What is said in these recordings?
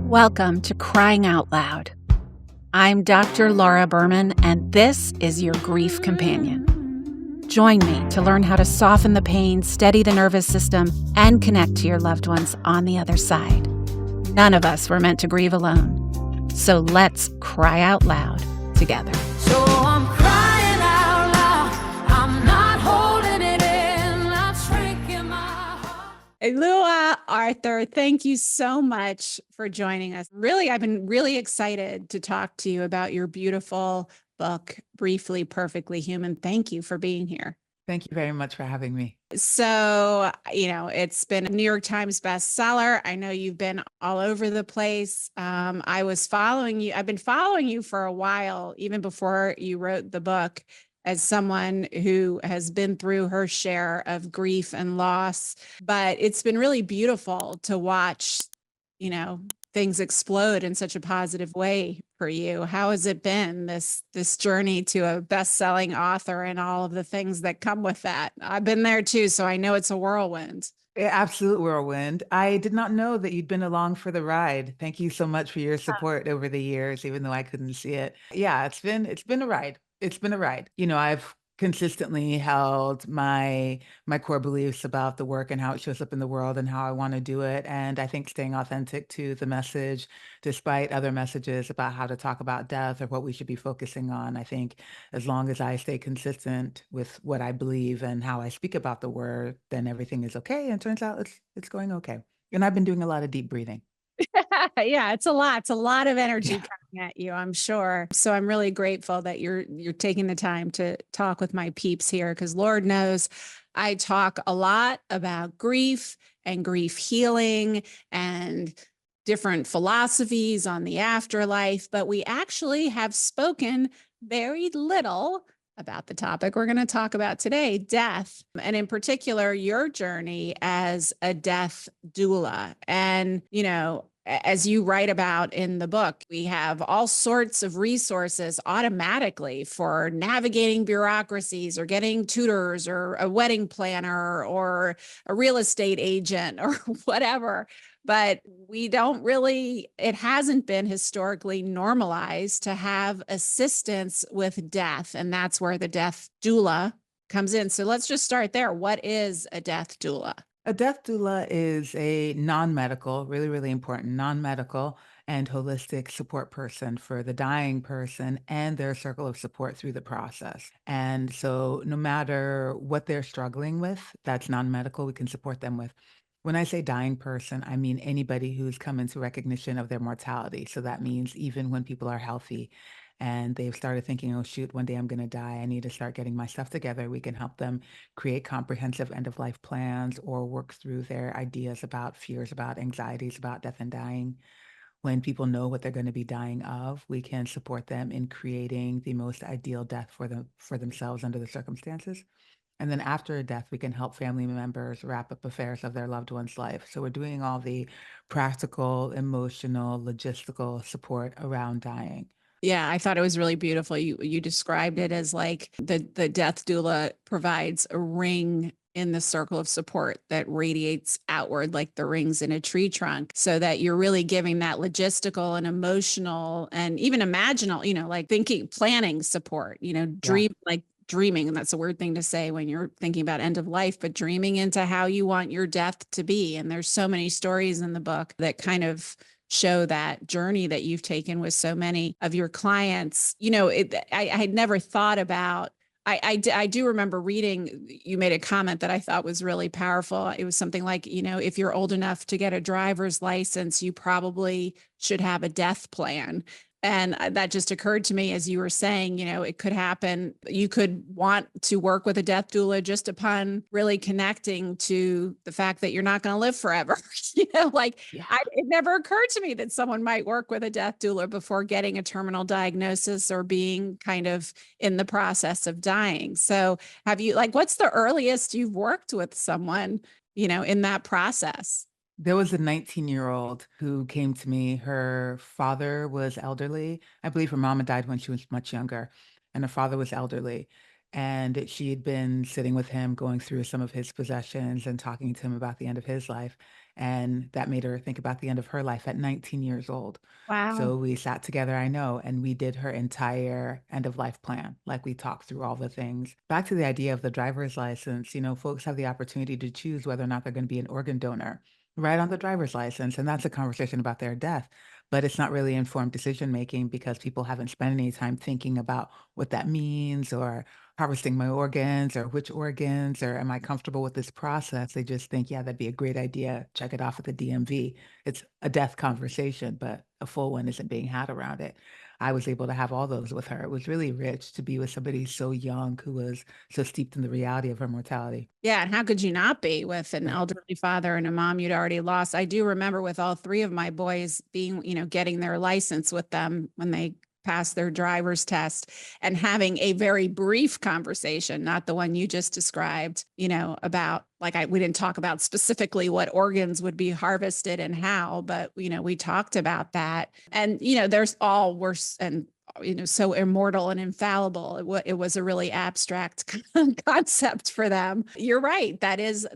Welcome to Crying Out Loud. I'm Dr. Laura Berman, and this is your grief companion. Join me to learn how to soften the pain, steady the nervous system, and connect to your loved ones on the other side. None of us were meant to grieve alone, so let's cry out loud together. So I'm crying out loud. I'm not holding it in. I'm shrinking my heart. Alua Arthur, thank you so much for joining us. Really, I've been really excited to talk to you about your beautiful book, Briefly, Perfectly Human. Thank you for being here. Thank you very much for having me. So, it's been a New York Times bestseller. I know you've been all over the place. I was following you. I've been following you for a while, even before you wrote the book, as someone who has been through her share of grief and loss. But it's been really beautiful to watch, things explode in such a positive way for you. How has it been, this journey to a best-selling author and all of the things that come with that? I've been there too, so I know it's a whirlwind. Absolute whirlwind. I did not know that you'd been along for the ride. Thank you so much for your support over the years, even though I couldn't see it. Yeah, it's been a ride. It's been a ride. I've consistently held my core beliefs about the work and how it shows up in the world and how I want to do it. And I think staying authentic to the message, despite other messages about how to talk about death or what we should be focusing on, I think as long as I stay consistent with what I believe and how I speak about the word, then everything is okay. And turns out it's going okay. And I've been doing a lot of deep breathing. Yeah, it's a lot. It's a lot of energy Yeah. coming at you, I'm sure. So I'm really grateful that you're taking the time to talk with my peeps here, because Lord knows I talk a lot about grief and grief healing and different philosophies on the afterlife, but we actually have spoken very little about the topic we're going to talk about today, death, and in particular, your journey as a death doula. And, as you write about in the book, we have all sorts of resources automatically for navigating bureaucracies or getting tutors or a wedding planner or a real estate agent or whatever. But it hasn't been historically normalized to have assistance with death. And that's where the death doula comes in. So let's just start there. What is a death doula? A death doula is a non-medical, really, really important, non-medical and holistic support person for the dying person and their circle of support through the process. And so no matter what they're struggling with, that's non-medical, we can support them with. When I say dying person, I mean anybody who's come into recognition of their mortality. So that means even when people are healthy and they've started thinking, oh, shoot, one day I'm going to die. I need to start getting my stuff together. We can help them create comprehensive end of life plans or work through their ideas about fears, about anxieties, about death and dying. When people know what they're going to be dying of, we can support them in creating the most ideal death for themselves under the circumstances. And then after a death, we can help family members wrap up affairs of their loved one's life. So we're doing all the practical, emotional, logistical support around dying. Yeah, I thought it was really beautiful. You described it as like the death doula provides a ring in the circle of support that radiates outward like the rings in a tree trunk, so that you're really giving that logistical and emotional and even imaginal, like thinking, planning support, dreaming. And that's a weird thing to say when you're thinking about end of life, but dreaming into how you want your death to be. And there's so many stories in the book that kind of show that journey that you've taken with so many of your clients. I had never thought about, I do remember reading, you made a comment that I thought was really powerful. It was something like, if you're old enough to get a driver's license, you probably should have a death plan. And that just occurred to me as you were saying, it could happen. You could want to work with a death doula just upon really connecting to the fact that you're not going to live forever. It never occurred to me that someone might work with a death doula before getting a terminal diagnosis or being kind of in the process of dying. So what's the earliest you've worked with someone, in that process? There was a 19-year-old who came to me. Her father was elderly. I believe her mama died when she was much younger, and her father was elderly. And she had been sitting with him, going through some of his possessions and talking to him about the end of his life. And that made her think about the end of her life at 19 years old. Wow. So we sat together, I know, and we did her entire end of life plan. Like we talked through all the things. Back to the idea of the driver's license, folks have the opportunity to choose whether or not they're going to be an organ donor right on the driver's license. And that's a conversation about their death. But it's not really informed decision making because people haven't spent any time thinking about what that means or harvesting my organs or which organs or am I comfortable with this process? They just think, yeah, that'd be a great idea. Check it off at the DMV. It's a death conversation, but a full one isn't being had around it. I was able to have all those with her. It was really rich to be with somebody so young who was so steeped in the reality of her mortality. Yeah, and how could you not be with an Right. elderly father and a mom you'd already lost? I do remember with all three of my boys being, getting their license with them when they passed their driver's test and having a very brief conversation, not the one you just described, about like we didn't talk about specifically what organs would be harvested and how, but we talked about that. And there's all worse and so immortal and infallible. It was a really abstract concept for them. You're right. That is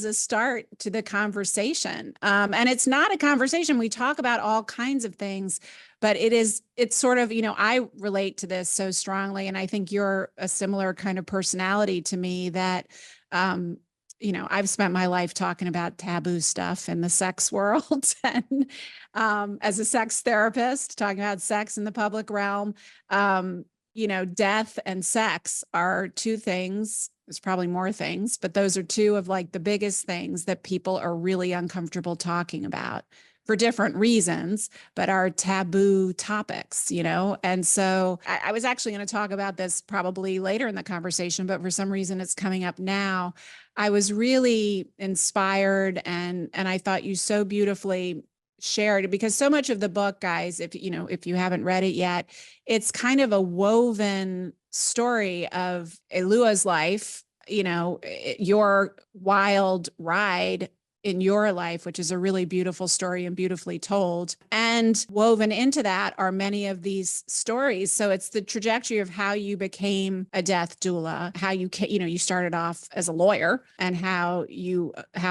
a start to the conversation. And it's not a conversation. We talk about all kinds of things, but it's sort of, I relate to this so strongly. And I think you're a similar kind of personality to me that, I've spent my life talking about taboo stuff in the sex world and as a sex therapist, talking about sex in the public realm. Death and sex are two things. There's probably more things, but those are two of like the biggest things that people are really uncomfortable talking about for different reasons, but are taboo topics, And so I was actually going to talk about this probably later in the conversation, but for some reason it's coming up now. I was really inspired and I thought you so beautifully shared because so much of the book, guys, if you haven't read it yet, it's kind of a woven story of Elua's life, your wild ride in your life, which is a really beautiful story and beautifully told. And woven into that are many of these stories. So it's the trajectory of how you became a death doula, how you started off as a lawyer and how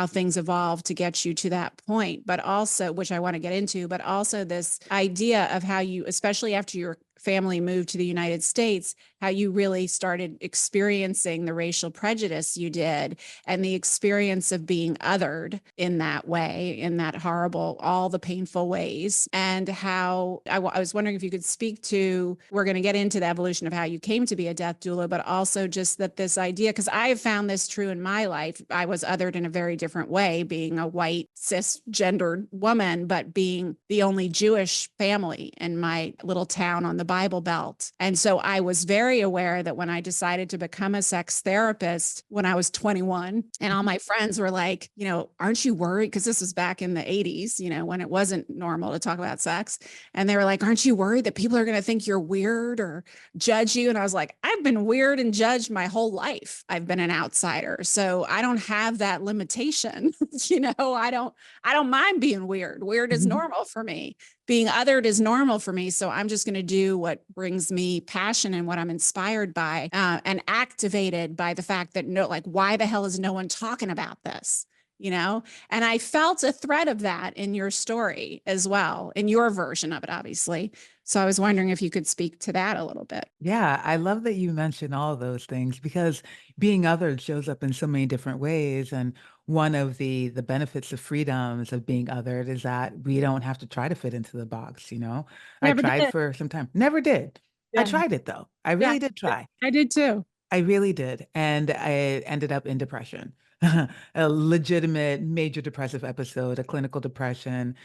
things evolved to get you to that point, but also, which I want to get into, but also this idea of how you, especially after your family moved to the United States, how you really started experiencing the racial prejudice you did and the experience of being othered in that way, in that horrible, all the painful ways. And how I was wondering if you could speak to, we're going to get into the evolution of how you came to be a death doula, but also just that this idea, because I have found this true in my life. I was othered in a very different way, being a white cisgendered woman, but being the only Jewish family in my little town on the Bible Belt. And so I was very aware that when I decided to become a sex therapist when I was 21, and all my friends were like, aren't you worried? Because this was back in the 80s, when it wasn't normal to talk about sex. And they were like, aren't you worried that people are going to think you're weird or judge you? And I was like, I've been weird and judged my whole life. I've been an outsider. So I don't have that limitation. I don't mind being weird. Weird is normal for me. Being othered is normal for me. So I'm just going to do what brings me passion and what I'm inspired by and activated by the fact that why the hell is no one talking about this? And I felt a thread of that in your story as well, in your version of it, obviously. So I was wondering if you could speak to that a little bit. Yeah, I love that you mentioned all of those things because being othered shows up in so many different ways. And one of the benefits of freedoms of being othered is that we don't have to try to fit into the box. I Never tried did. for some time. Never did. I Yeah. tried it though. I Yeah. really did try. I did too. I really did, and I ended up in depression. A legitimate major depressive episode, a clinical depression,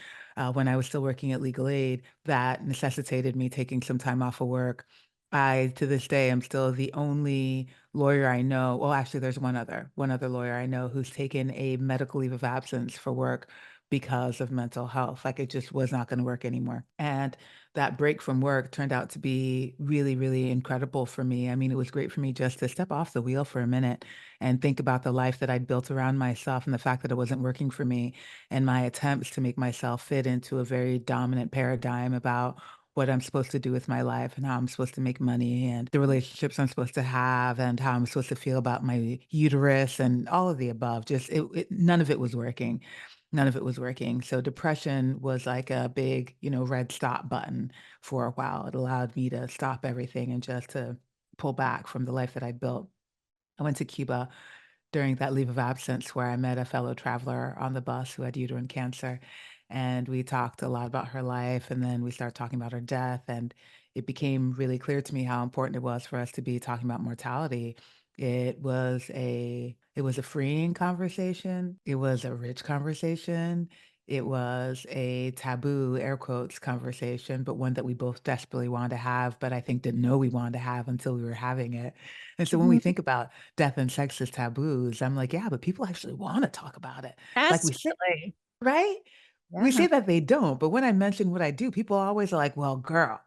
when I was still working at legal aid that necessitated me taking some time off of work. I, to this day, am still the only lawyer I know. Well, actually, there's one other lawyer I know who's taken a medical leave of absence for work because of mental health. Like it just was not going to work anymore. And that break from work turned out to be really, really incredible for me. I mean, it was great for me just to step off the wheel for a minute and think about the life that I'd built around myself and the fact that it wasn't working for me and my attempts to make myself fit into a very dominant paradigm about what I'm supposed to do with my life and how I'm supposed to make money and the relationships I'm supposed to have and how I'm supposed to feel about my uterus and all of the above. Just none of it was working. None of it was working. So depression was like a big, red stop button for a while. It allowed me to stop everything and just to pull back from the life that I built. I went to Cuba during that leave of absence where I met a fellow traveler on the bus who had uterine cancer. And we talked a lot about her life. And then we started talking about her death. And it became really clear to me how important it was for us to be talking about mortality. It was a freeing conversation. It was a rich conversation. It was a taboo, air quotes, conversation, but one that we both desperately wanted to have, but I think didn't know we wanted to have until we were having it. And so when we Mhm. think about death and sex as taboos, I'm like, yeah, but people actually want to talk about it. Like we say, Desperately. right? We Yeah. say that they don't, but when I mention what I do, people always are like, well, girl,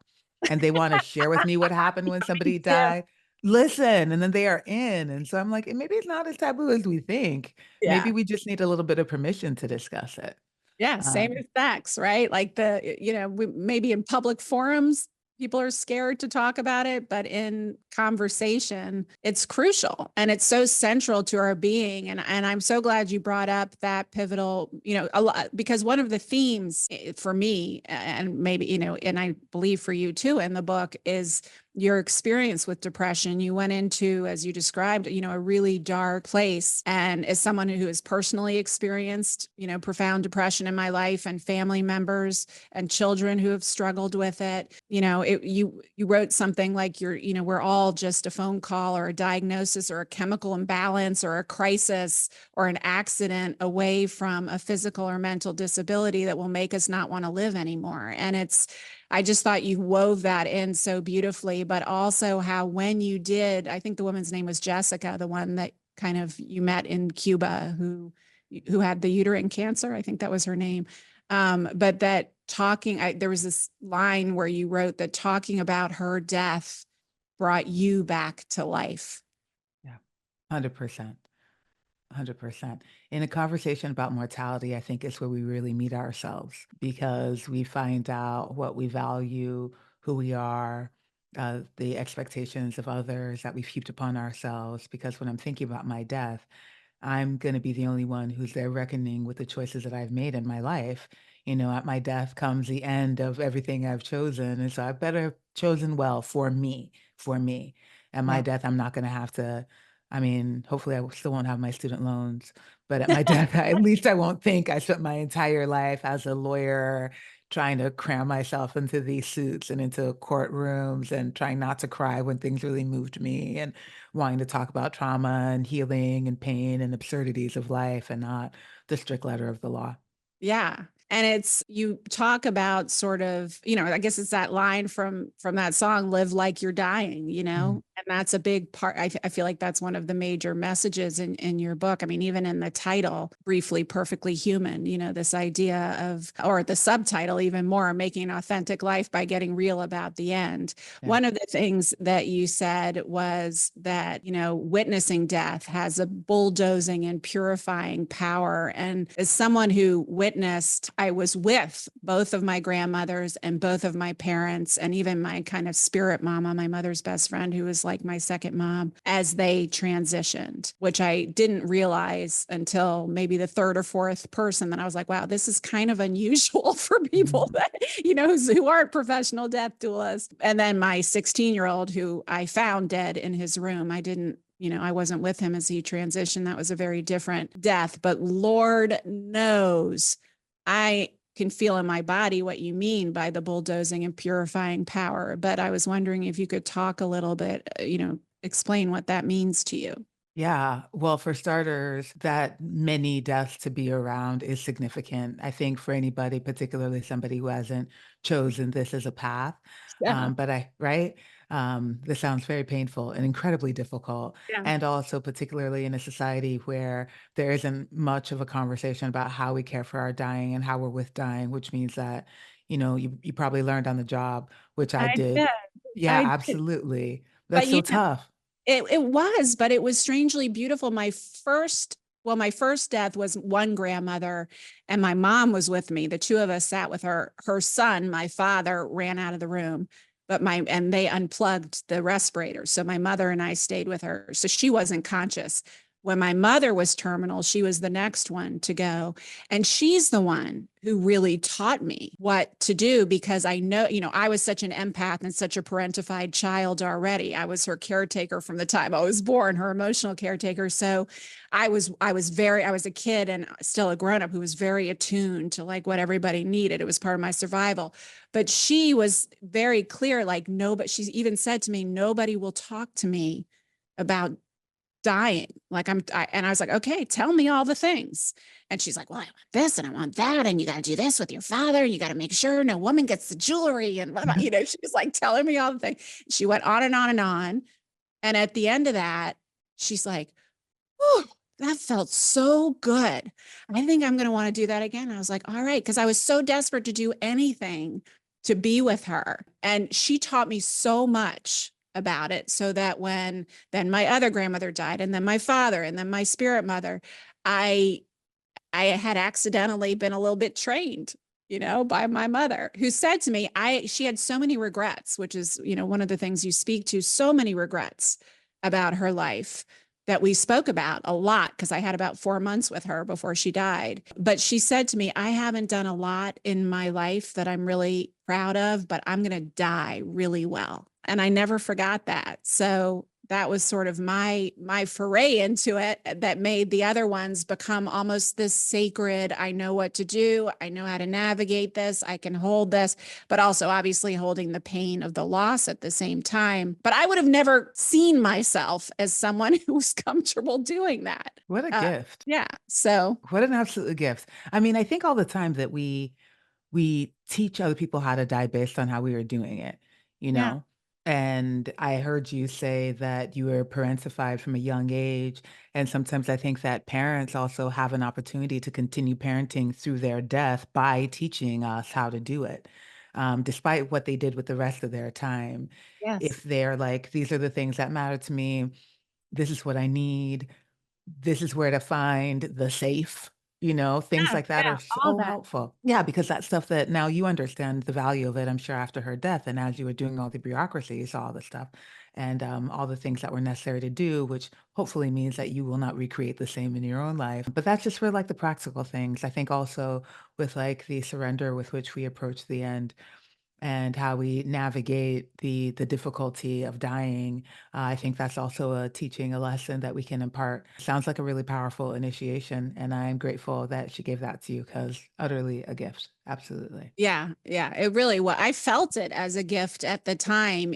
and they want to share with me what happened when Me somebody too. died. Listen, and then they are in. And so I'm like, maybe it's not as taboo as we think. Maybe Yeah. we just need a little bit of permission to discuss it. Yeah, same Um, as sex, right? Like maybe in public forums, people are scared to talk about it, but in conversation, it's crucial and it's so central to our being. And I'm so glad you brought up that pivotal, a lot, because one of the themes for me, and maybe, and I believe for you too in the book, is your experience with depression. You went into, as you described, a really dark place. And as someone who has personally experienced, profound depression in my life, and family members and children who have struggled with it, you wrote something like we're all just a phone call or a diagnosis or a chemical imbalance or a crisis or an accident away from a physical or mental disability that will make us not want to live anymore. And I just thought you wove that in so beautifully, but also how when you did, I think the woman's name was Jessica, the one that kind of you met in Cuba who had the uterine cancer. I think that was her name. But that there was this line where you wrote that talking about her death brought you back to life. yeah, 100%. 100%. In a conversation about mortality, I think it's where we really meet ourselves because we find out what we value, who we are, the expectations of others that we've heaped upon ourselves. Because when I'm thinking about my death, I'm going to be the only one who's there reckoning with the choices that I've made in my life. At my death comes the end of everything I've chosen. And so I better have chosen well for me, for me. At my Yeah. death, I'm not going to have to, I mean, hopefully still won't have my student loans, but at my death, at least I won't think I spent my entire life as a lawyer trying to cram myself into these suits and into courtrooms and trying not to cry when things really moved me and wanting to talk about trauma and healing and pain and absurdities of life and not the strict letter of the law. Yeah. And you talk about sort of, I guess it's that line from that song, live like you're dying, Mhm. and that's a big part. I feel like that's one of the major messages in your book. I mean, even in the title, briefly, perfectly human, this idea of, or the subtitle, even more, making an authentic life by getting real about the end. Yeah. One of the things that you said was that, witnessing death has a bulldozing and purifying power. And as someone who witnessed, I was with both of my grandmothers and both of my parents, and even my kind of spirit mama, my mother's best friend, who was like my second mom, as they transitioned, which I didn't realize until maybe the third or fourth person. That I was like, wow, this is kind of unusual for people Mhm. that, who aren't professional death doulas. And then my 16-year-old, who I found dead in his room, I wasn't with him as he transitioned. That was a very different death. But Lord knows I can feel in my body what you mean by the bulldozing and purifying power. But I was wondering if you could talk a little bit, explain what that means to you. Yeah. Well, for starters, that many deaths to be around is significant. I think for anybody, particularly somebody who hasn't chosen this as a path. Yeah. Right? This sounds very painful and incredibly difficult. Yeah. And also, particularly in a society where there isn't much of a conversation about how we care for our dying and how we're with dying, which means that, you probably learned on the job, which I I did. did. Yeah, I did. absolutely. But That's so tough. it was, but it was strangely beautiful. My first death was one grandmother, and my mom was with me. The two of us sat with her. Her son, my father, ran out of the room, and they unplugged the respirator. So my mother and I stayed with her. So she wasn't conscious. when my mother was terminal, she was the next one to go. And she's the one who really taught me what to do, because I know, I was such an empath and such a parentified child already. I was her caretaker from the time I was born, her emotional caretaker. So I was a kid and still a grown up who was very attuned to like what everybody needed. It was part of my survival. But she was very clear, like, no, but she even said to me, nobody will talk to me about dying. Like and I was like, okay, tell me all the things. And she's like, well, I want this and I want that. And you got to do this with your father. You got to make sure no woman gets the jewelry and blah, blah. She was like telling me all the things. She went on and on and on. And at the end of that, she's like, oh, that felt so good. I think I'm going to want to do that again. I was like, all right. Cause I was so desperate to do anything to be with her. And she taught me so much about it, so that when then my other grandmother died, and then my father, and then my spirit mother, I had accidentally been a little bit trained, by my mother, who said to me, she had so many regrets, which is, one of the things you speak to, so many regrets about her life that we spoke about a lot, because I had about 4 months with her before she died. But she said to me, I haven't done a lot in my life that I'm really proud of, but I'm going to die really well. And I never forgot that. So that was sort of my foray into it, that made the other ones become almost this sacred. I know what to do. I know how to navigate this. I can hold this, but also obviously holding the pain of the loss at the same time. But I would have never seen myself as someone who was comfortable doing that. What a gift. Yeah. So What an absolute gift. I mean, I think all the time that we teach other people how to die based on how we are doing it, you yeah. know? And I heard you say that you were parentified from a young age. And sometimes I think that parents also have an opportunity to continue parenting through their death by teaching us how to do it, despite what they did with the rest of their time. Yes. If they're like, these are the things that matter to me, this is what I need, this is where to find the safe, things Yeah. like that Yeah. are All so that. helpful. Yeah, because that's stuff that now you understand the value of it, I'm sure, after her death. And as you were doing all the bureaucracy, you saw all the stuff and all the things that were necessary to do, which hopefully means that you will not recreate the same in your own life. But that's just for like the practical things. I think also with like the surrender with which we approach the end and how we navigate the difficulty of dying. I think that's also a teaching, a lesson that we can impart. Sounds like a really powerful initiation, and I'm grateful that she gave that to you because utterly a gift. Absolutely. Yeah, yeah, it really was. I felt it as a gift at the time,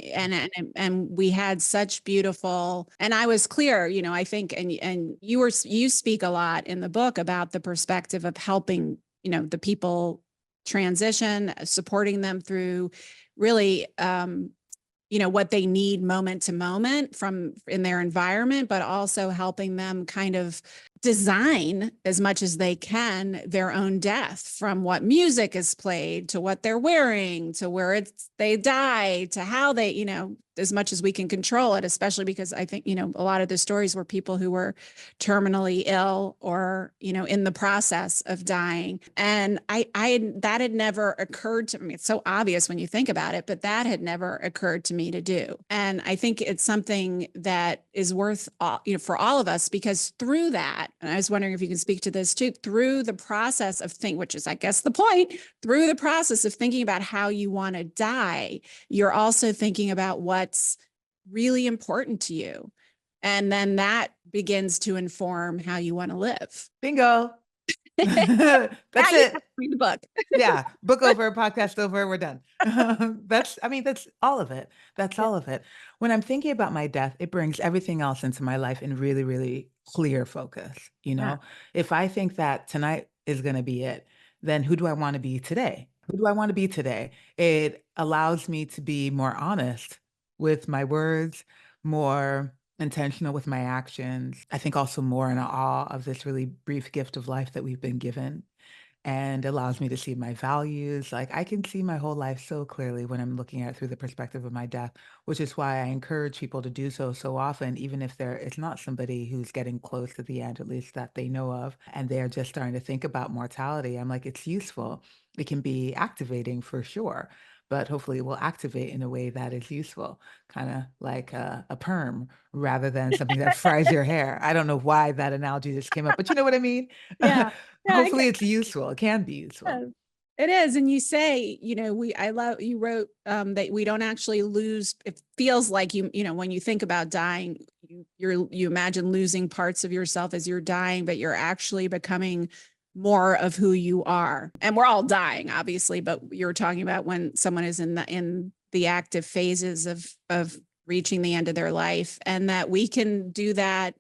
and we had such beautiful. And I was clear, I think, and you speak a lot in the book about the perspective of helping, the people transition, supporting them through really, what they need moment to moment from in their environment, but also helping them kind of design as much as they can their own death, from what music is played to what they're wearing to where they die to how they, as much as we can control it, especially because I think, a lot of the stories were people who were terminally ill or, in the process of dying. And that had never occurred to me. It's so obvious when you think about it, but that had never occurred to me to do. And I think it's something that is worth for all of us, because through that, and I was wondering if you can speak to this too, through the process of which is, I guess, the point, through the process of thinking about how you want to die, you're also thinking about what's really important to you. And then that begins to inform how you want to live. Bingo. Now That's you have it. to read the book. Yeah, book over, podcast over, we're done. That's all of it. That's Yeah. all of it. When I'm thinking about my death, it brings everything else into my life in really, really clear focus. Yeah. If I think that tonight is going to be it, then who do I want to be today? Who do I want to be today? It allows me to be more honest with my words, more intentional with my actions. I think also more in awe of this really brief gift of life that we've been given, and allows me to see my values. Like I can see my whole life so clearly when I'm looking at it through the perspective of my death, which is why I encourage people to do so so often, even if there is not somebody who's getting close to the end, at least that they know of, and they're just starting to think about mortality. I'm like, it's useful It can be activating for sure, but hopefully it will activate in a way that is useful, kind of like a perm rather than something that fries your hair. I don't know why that analogy just came up, but you know what I mean? Yeah. Yeah, I Hopefully it's useful. It can be useful. Yes, it is. And you say, I love, you wrote that we don't actually lose. It feels like when you think about dying, you imagine losing parts of yourself as you're dying, but you're actually becoming more of who you are. And we're all dying, obviously, but you're talking about when someone is in the active phases of reaching the end of their life, and that we can do that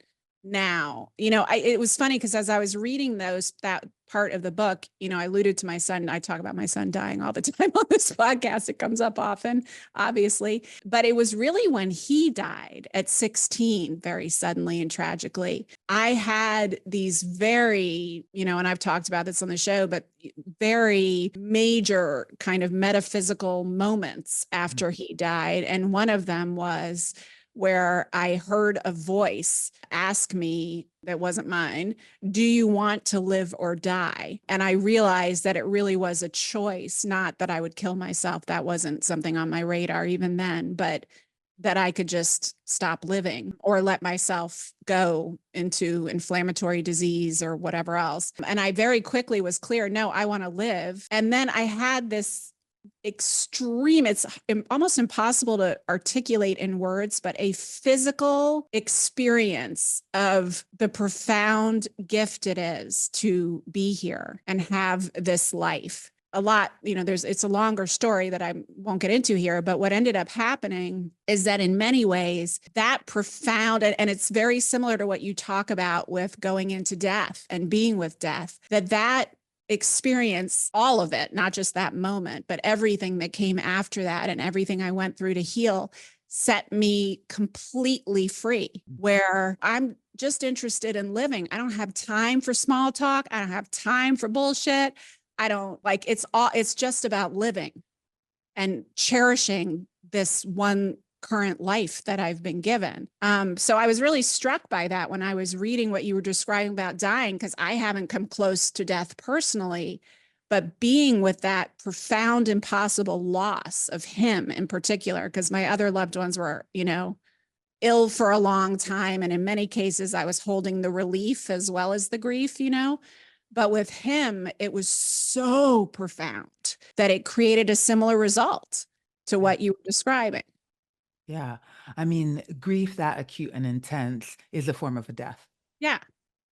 now. It was funny because as I was reading that part of the book, I alluded to my son. I talk about my son dying all the time on this podcast. It comes up often, obviously, but it was really when he died at 16, very suddenly and tragically. I had these very, and I've talked about this on the show, but very major kind of metaphysical moments after he died. And one of them was where I heard a voice ask me, that wasn't mine, do you want to live or die? And I realized that it really was a choice, not that I would kill myself. That wasn't something on my radar even then, but that I could just stop living or let myself go into inflammatory disease or whatever else. And I very quickly was clear, no, I want to live. And then I had this extreme, it's almost impossible to articulate in words, but a physical experience of the profound gift it is to be here and have this life. A lot, it's a longer story that I won't get into here, but what ended up happening is that in many ways, that profound, and it's very similar to what you talk about with going into death and being with death, that experience, all of it, not just that moment, but everything that came after that and everything I went through to heal, set me completely free, where I'm just interested in living. I don't have time for small talk. I don't have time for bullshit. I don't it's just about living and cherishing this one current life that I've been given. So I was really struck by that when I was reading what you were describing about dying, because I haven't come close to death personally, but being with that profound, impossible loss of him in particular, because my other loved ones were, ill for a long time. And in many cases, I was holding the relief as well as the grief, But with him, it was so profound that it created a similar result to what you were describing. Yeah. I mean, grief that acute and intense is a form of a death. Yeah.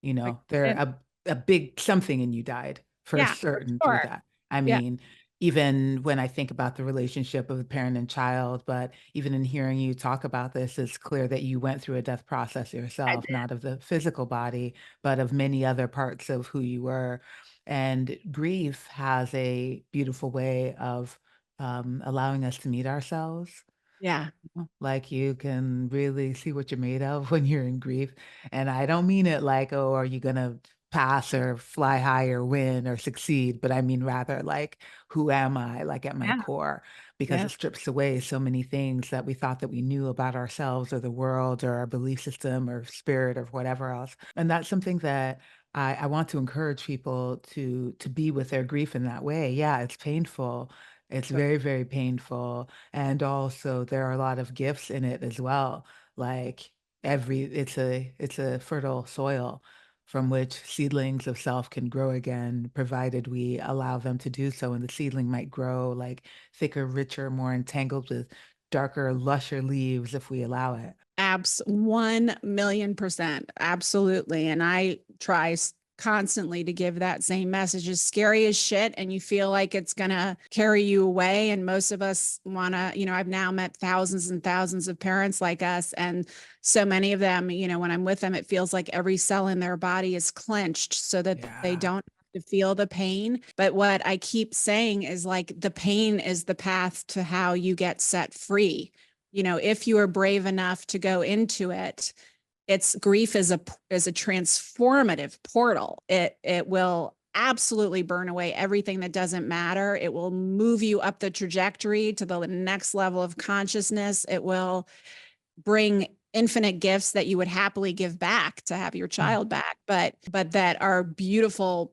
You Like, know, there and a big something in you died for yeah, for certain through sure. that. I Yeah, mean, even when I think about the relationship of a parent and child, but even in hearing you talk about this, it's clear that you went through a death process I yourself, did. not of the physical body, but of many other parts of who you were. And grief has a beautiful way of allowing us to meet ourselves. Yeah. Like, you can really see what you're made of when you're in grief, and I don't mean it like, "Oh, are you gonna pass or fly high or win or succeed?" But I mean rather like, "Who am I?" Like, at my Yeah. core, because Yeah. it strips away so many things that we thought that we knew about ourselves or the world or our belief system or spirit or whatever else, and that's something that I want to encourage people to be with their grief in that way. Yeah, it's painful. It's Sure. very, very painful, and also there are a lot of gifts in it as well. Like it's a fertile soil from which seedlings of self can grow again, provided we allow them to do so. And the seedling might grow like thicker, richer, more entangled with darker, lusher leaves if we allow it. 1,000,000%. Absolutely. And I try constantly to give that same message. As scary as shit, and you feel like it's going to carry you away. And most of us want to, I've now met thousands and thousands of parents like us. And so many of them, when I'm with them, it feels like every cell in their body is clenched so that they Yeah. don't to feel the pain. But what I keep saying is like the pain is the path to how you get set free. If you are brave enough to go into it, it's grief is a transformative portal. It will absolutely burn away everything that doesn't matter. It will move you up the trajectory to the next level of consciousness. It will bring infinite gifts that you would happily give back to have your Mm. child back, but that are beautiful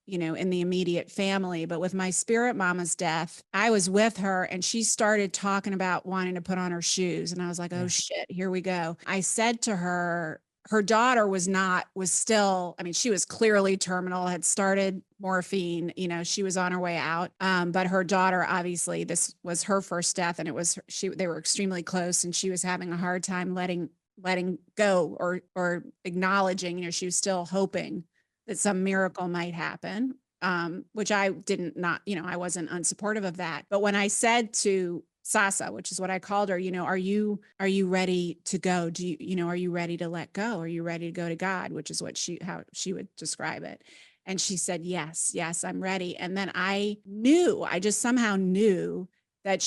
in the immediate family. But with my spirit mama's death, I was with her and she started talking about wanting to put on her shoes. And I was like, oh Yeah. shit, here we go. I said to her, her daughter was still, I mean, she was clearly terminal, had started morphine, she was on her way out. But her daughter, obviously, this was her first death and they were extremely close and she was having a hard time letting go or acknowledging, she was still hoping that some miracle might happen. Which I didn't not, I wasn't unsupportive of that. But when I said to Sasa, which is what I called her, are you ready to go? Are you ready to let go? Are you ready to go to God? Which is how she would describe it. And she said, yes, I'm ready. And then I just somehow knew that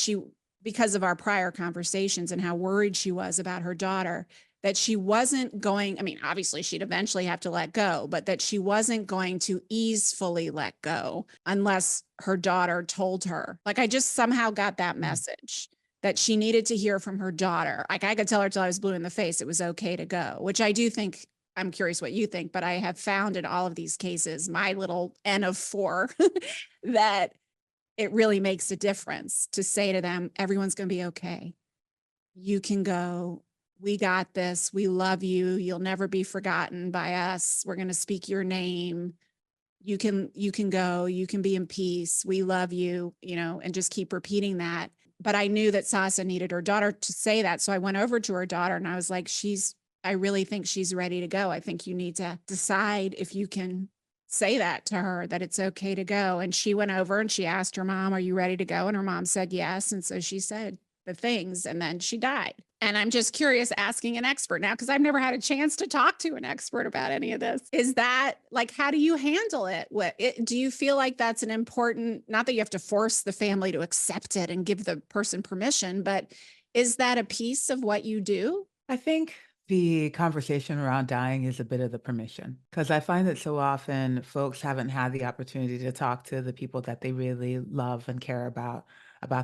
because of our prior conversations and how worried she was about her daughter, that she wasn't going, I mean, obviously she'd eventually have to let go, but that she wasn't going to easefully let go unless her daughter told her. Like, I just somehow got that message that she needed to hear from her daughter. Like, I could tell her till I was blue in the face, it was okay to go, which I do think, I'm curious what you think, but I have found in all of these cases, my little N of 4, that it really makes a difference to say to them, everyone's going to be okay. You can go. We got this. We love you. You'll never be forgotten by us. We're going to speak your name. You can go. You can be in peace. We love you, and just keep repeating that. But I knew that Sasa needed her daughter to say that. So I went over to her daughter and I was like, I really think she's ready to go. I think you need to decide if you can say that to her, that it's okay to go. And she went over and she asked her mom, are you ready to go? And her mom said yes. And so she said the things and then she died. And I'm just curious, asking an expert now, because I've never had a chance to talk to an expert about any of this. Is that, like, how do you handle it? Do you feel like that's an important, not that you have to force the family to accept it and give the person permission, but is that a piece of what you do? I think the conversation around dying is a bit of the permission, because I find that so often folks haven't had the opportunity to talk to the people that they really love and care about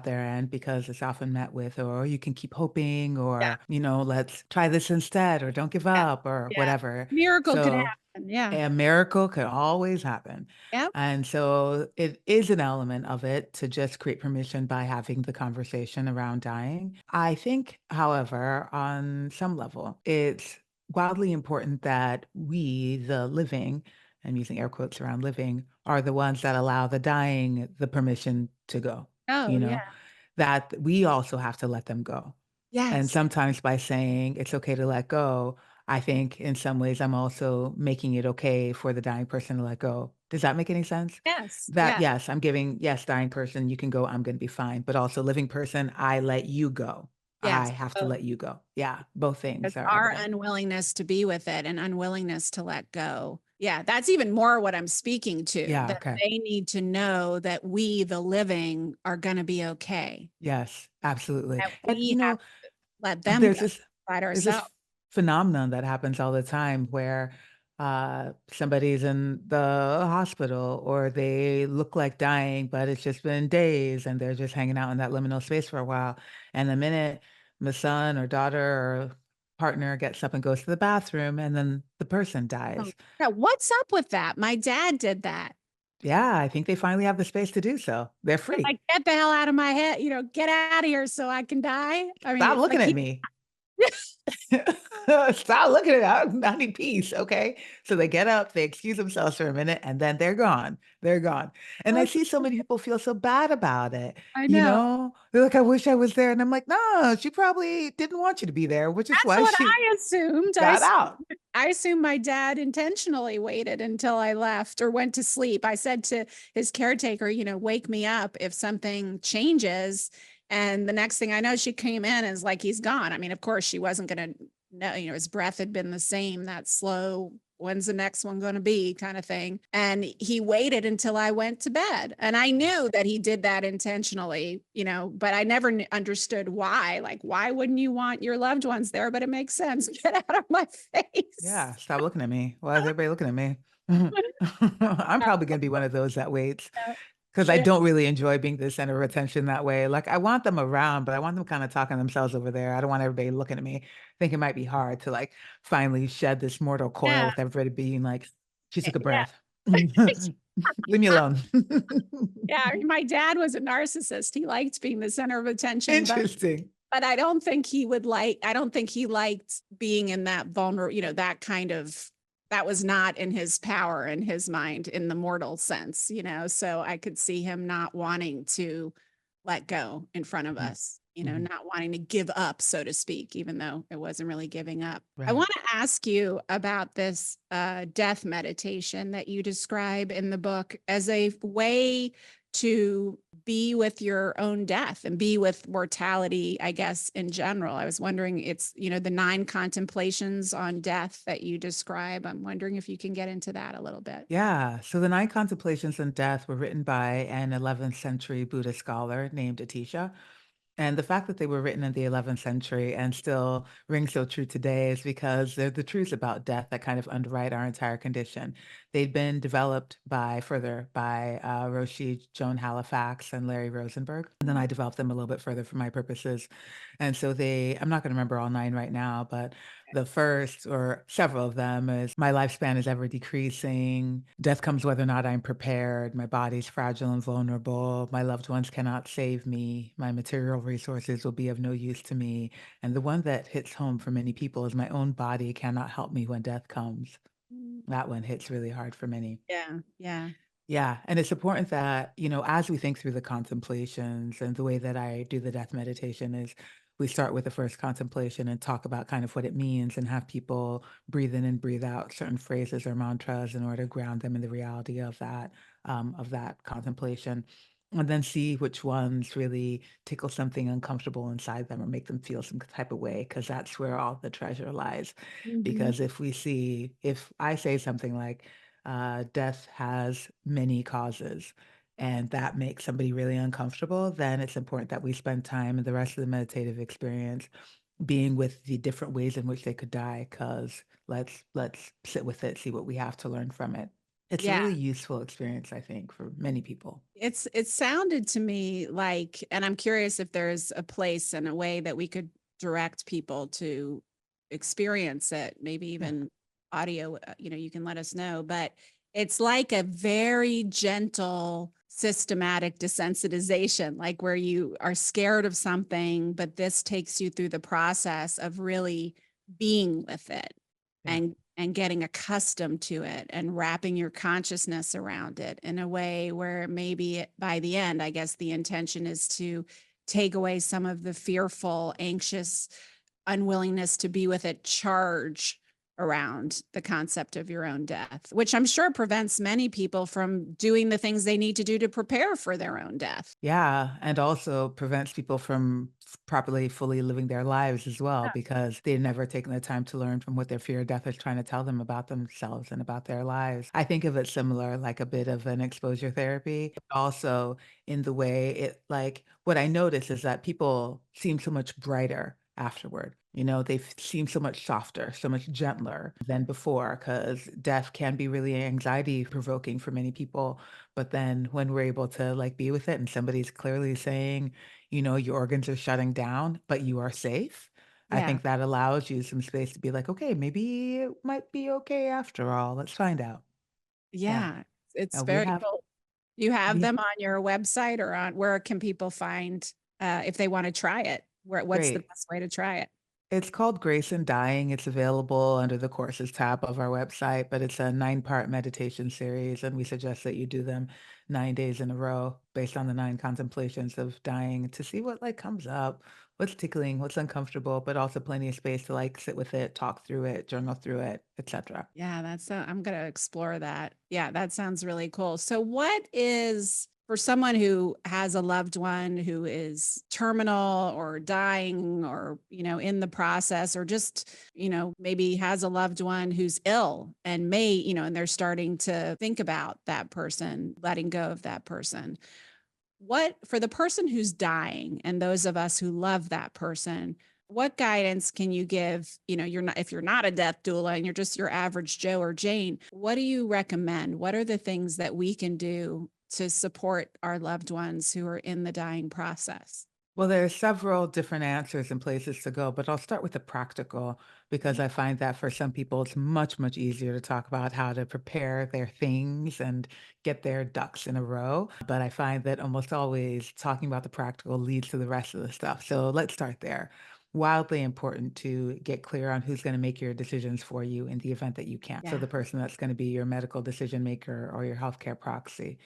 their end, because it's often met with, or you can keep hoping, Yeah. or, let's try this instead, or don't give Yeah. up, or Yeah. whatever. Miracle could So happen. Yeah. a miracle could always happen. Yep. And so it is an element of it to just create permission by having the conversation around dying. I think, however, on some level, it's wildly important that we, the living, I'm using air quotes around living, are the ones that allow the dying the permission to go, Oh, you yeah. know, that we also have to let them go. And Yes. sometimes by saying it's okay to let go, I think in some ways I'm also making it okay for the dying person to let go. Does that make any sense? Yes. That Yeah. yes, I'm giving, yes, dying person, you can go, I'm gonna be fine. But also living person, I let you go. I Yes. have to Both. let you go. Yeah, both things It's are our evident. unwillingness to be with it and unwillingness to let go. Yeah, that's even more what I'm speaking to, Yeah, that okay. they need to know that we, the living, are going to be okay. Yes, absolutely. That And we have to let them go there's this by there's this ourselves. phenomenon that happens all the time where, somebody's in the hospital or they look like dying, but it's just been days and they're just hanging out in that liminal space for a while. And the minute the son or daughter or partner gets up and goes to the bathroom, and then the person Oh, dies. yeah, what's up with that? My dad did that. Yeah, I think they finally have the space to do so. They're I'm free. like, get the hell out of my head, get out of here so I can die. I Stop mean, looking like at he me. Stop looking at it. I need peace. Okay. So they get up, they excuse themselves for a minute, and then they're gone. They're gone. And I see so many people feel so bad about it. I know. They're like, I wish I was there. And I'm like, no, she probably didn't want you to be there, which is That's why what she I assumed. got out. I assumed my dad intentionally waited until I left or went to sleep. I said to his caretaker, wake me up if something changes. And the next thing I know, she came in and is like, he's gone. I mean, of course, she wasn't going to know, his breath had been the same, that slow, when's the next one going to be kind of thing. And he waited until I went to bed. And I knew that he did that intentionally, but I never understood why. Like, why wouldn't you want your loved ones there? But it makes sense. Get out of my face. Yeah. Stop looking at me. Why is everybody looking at me? I'm probably going to be one of those that waits. Because I Yeah. don't really enjoy being the center of attention that way. Like, I want them around, but I want them kinda talking to themselves over there. I don't want everybody looking at me. I think it might be hard to, like, finally shed this mortal coil Yeah. with everybody being like, "She took a Yeah. breath." Leave me alone. Yeah, I mean, my dad was a narcissist. He liked being the center of attention, Interesting. but I don't think he would I don't think he liked being in that vulnerable, that kind of, that was not in his power in his mind in the mortal sense, so I could see him not wanting to let go in front of Mhm, us, mhm. not wanting to give up, so to speak, even though it wasn't really giving up. I Right. want to ask you about this death meditation that you describe in the book as a way to be with your own death and be with mortality, I guess, in general. I was wondering, it's, the 9 contemplations on death that you describe. I'm wondering if you can get into that a little bit. Yeah. So the nine contemplations on death were written by an 11th century Buddhist scholar named Atisha. And the fact that they were written in the 11th century and still ring so true today is because they're the truths about death that kind of underwrite our entire condition. They'd been developed by Roshi Joan Halifax and Larry Rosenberg. And then I developed them a little bit further for my purposes. And so I'm not going to remember all 9 right now, but the first or several of them is my lifespan is ever decreasing. Death comes whether or not I'm prepared. My body's fragile and vulnerable. My loved ones cannot save me. My material resources will be of no use to me. And the one that hits home for many people is my own body cannot help me when death comes. Mm. That one hits really hard for many. Yeah, yeah. Yeah, and it's important that, as we think through the contemplations and the way that I do the death meditation is we start with the first contemplation and talk about kind of what it means and have people breathe in and breathe out certain phrases or mantras in order to ground them in the reality of that contemplation. And then see which ones really tickle something uncomfortable inside them or make them feel some type of way, because that's where all the treasure lies. Mhm. Because if I say something like, death has many causes, and that makes somebody really uncomfortable, then it's important that we spend time in the rest of the meditative experience being with the different ways in which they could die. Because let's sit with it, see what we have to learn from it. It's a Yeah. really useful experience, I think, for many people. It sounded to me like, and I'm curious if there's a place and a way that we could direct people to experience it, maybe Yeah. even audio, you can let us know, but it's like a very gentle, systematic desensitization, like where you are scared of something, but this takes you through the process of really being with it Yeah. and getting accustomed to it and wrapping your consciousness around it in a way where maybe by the end, I guess the intention is to take away some of the fearful, anxious unwillingness to be with it charge around the concept of your own death, which I'm sure prevents many people from doing the things they need to do to prepare for their own death. Yeah, and also prevents people from properly, fully living their lives as well, because they've never taken the time to learn from what their fear of death is trying to tell them about themselves and about their lives. I think of it similar, like a bit of an exposure therapy, but also in the way what I notice is that people seem so much brighter afterward. They seem so much softer, so much gentler than before, because death can be really anxiety provoking for many people. But then when we're able to be with it and somebody's clearly saying, your organs are shutting down, but you are safe, I Yeah. think that allows you some space to be like, okay, maybe it might be okay after all. Let's find out. Yeah. Yeah. It's We very have, cool. You have we them on your website or where can people find if they want to try it? What's the great. best way to try it? It's called Grace and Dying. It's available under the courses tab of our website, but it's a 9-part meditation series, and we suggest that you do them 9 days in a row based on the 9 contemplations of dying to see what comes up, what's tickling, what's uncomfortable, but also plenty of space to sit with it, talk through it, journal through it, etc. Yeah, I'm going to explore that. Yeah, that sounds really cool. So what is for someone who has a loved one who is terminal or dying or, in the process or just, maybe has a loved one who's ill and and they're starting to think about that person, letting go of that person. What for the person who's dying and those of us who love that person, what guidance can you give? You're not, if you're not a death doula and you're just your average Joe or Jane, what do you recommend? What are the things that we can do to support our loved ones who are in the dying process? Well, there are several different answers and places to go, but I'll start with the practical because Yeah. I find that for some people, it's much, much easier to talk about how to prepare their things and get their ducks in a row. But I find that almost always talking about the practical leads to the rest of the stuff. So let's start there. Wildly important to get clear on who's going to make your decisions for you in the event that you can't. So Yeah. the person that's going to be your medical decision maker or your healthcare proxy,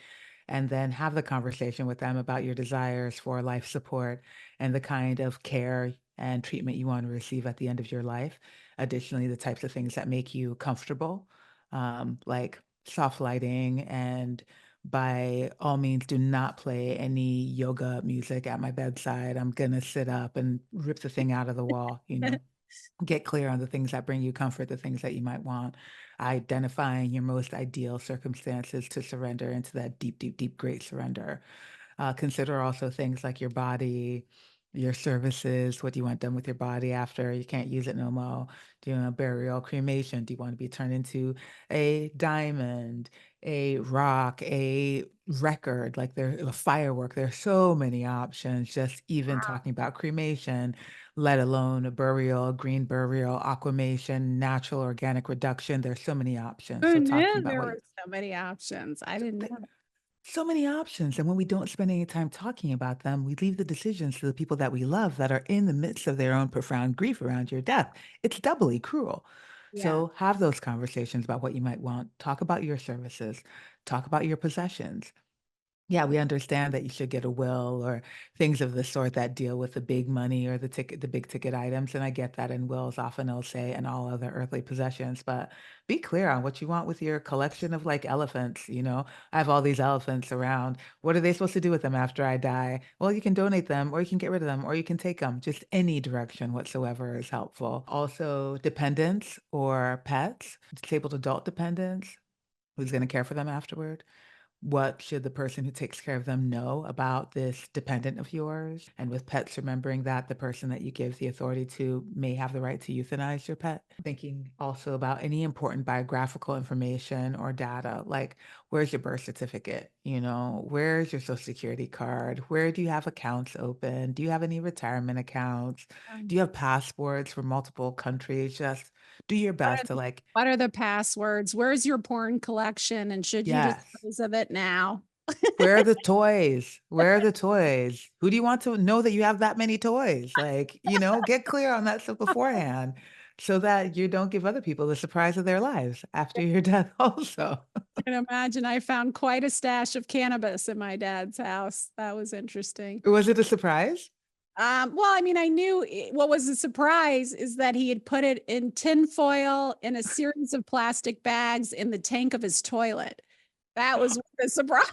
and then have the conversation with them about your desires for life support and the kind of care and treatment you want to receive at the end of your life. Additionally, the types of things that make you comfortable, like soft lighting, and by all means, do not play any yoga music at my bedside. I'm gonna sit up and rip the thing out of the wall, you know. Get clear on the things that bring you comfort, the things that you might want, identifying your most ideal circumstances to surrender into that deep, deep, deep, great surrender. Consider also things like your body, your services. What do you want done with your body after you can't use it no more? Do you want a burial, cremation? Do you want to be turned into a diamond, a rock, a record? Like there, a firework. There's so many options. Just even talking about cremation, let alone a burial, green burial, aquamation, natural organic reduction. There's so many options. Who So talking knew about there what were so many options? I didn't know. so many options. And when we don't spend any time talking about them, we leave the decisions to the people that we love that are in the midst of their own profound grief around your death. It's doubly cruel. Yeah. So have those conversations about what you might want. Talk about your services, talk about your possessions. Yeah, we understand that you should get a will or things of the sort that deal with the big money or the big ticket items. And I get that in wills often they'll say and all other earthly possessions, but be clear on what you want with your collection of like elephants. You know, I have all these elephants around. What are they supposed to do with them after I die? Well, you can donate them or you can get rid of them or you can take them. Just any direction whatsoever is helpful. Also, dependents or pets, disabled adult dependents, who's going to care for them afterward? What should the person who takes care of them know about this dependent of yours? And with pets, remembering that the person that you give the authority to may have the right to euthanize your pet. Thinking also about any important biographical information or data, like where's your birth certificate? You know, where's your social security card? Where do you have accounts open? Do you have any retirement accounts? Do you have passports for multiple countries? Just do your What best are to like, what are the passwords? Where's your porn collection? And should you yes. dispose of it now? Where are the toys? Where are the toys? Who do you want to know that you have that many toys? Like, you know, get clear on that stuff beforehand so that you don't give other people the surprise of their lives after your death also. I can imagine I found quite a stash of cannabis in my dad's house. That was interesting. Was it a surprise? Well, I mean, I knew what was a surprise is that he had put it in tin foil in a series of plastic bags in the tank of his toilet. That was what the surprise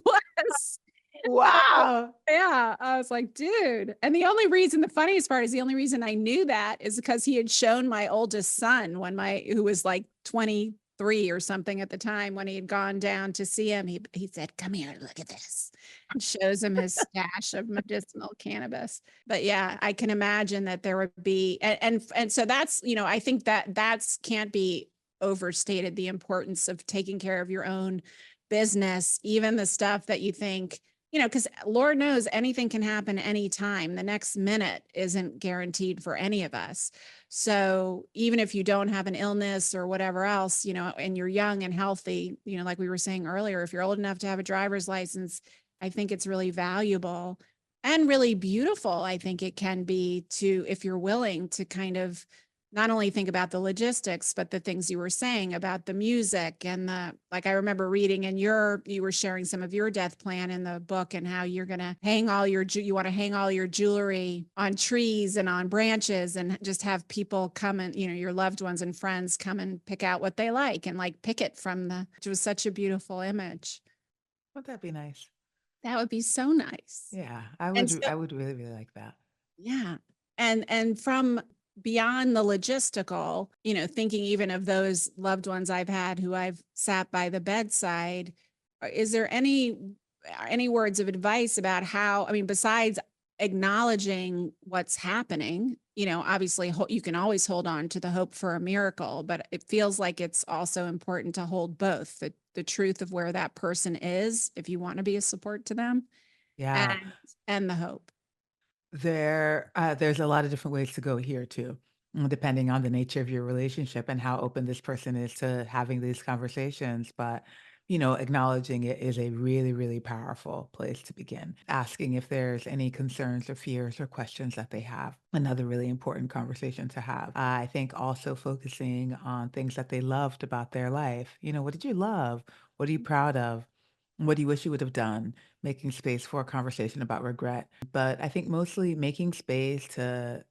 was. Wow. Yeah, I was like, dude. And the funniest part is the only reason I knew that is because he had shown my oldest son who was like 23 or something at the time when he had gone down to see him. He said, "Come here, look at this," and shows him his stash of medicinal cannabis. But yeah, I can imagine that there would be, and so that's, I think that's can't be overstated, the importance of taking care of your own business, even the stuff that you think, because Lord knows anything can happen anytime. The next minute isn't guaranteed for any of us. So even if you don't have an illness or whatever else, and you're young and healthy, like we were saying earlier, if you're old enough to have a driver's license, I think it's really valuable and really beautiful. I think it can be to, if you're willing to kind of not only think about the logistics, but the things you were saying about the music and like I remember reading and you were sharing some of your death plan in the book and how you're going to you want to hang all your jewelry on trees and on branches and just have people come and, your loved ones and friends come and pick out what they like and like pick it which was such a beautiful image. Wouldn't that be nice? That would be so nice. Yeah, And so, I would really, really like that. yeah. And from beyond the logistical, thinking even of those loved ones I've had who I've sat by the bedside, is there any words of advice about how, I mean, besides acknowledging what's happening, obviously you can always hold on to the hope for a miracle, but it feels like it's also important to hold both the truth of where that person is, if you want to be a support to them, Yeah. and the hope. There's a lot of different ways to go here too, depending on the nature of your relationship and how open this person is to having these conversations. But, acknowledging it is a really, really powerful place to begin. Asking if there's any concerns or fears or questions that they have. Another really important conversation to have. I think also focusing on things that they loved about their life. What did you love? What are you proud of? What do you wish you would have done? Making space for a conversation about regret. But I think mostly making space to,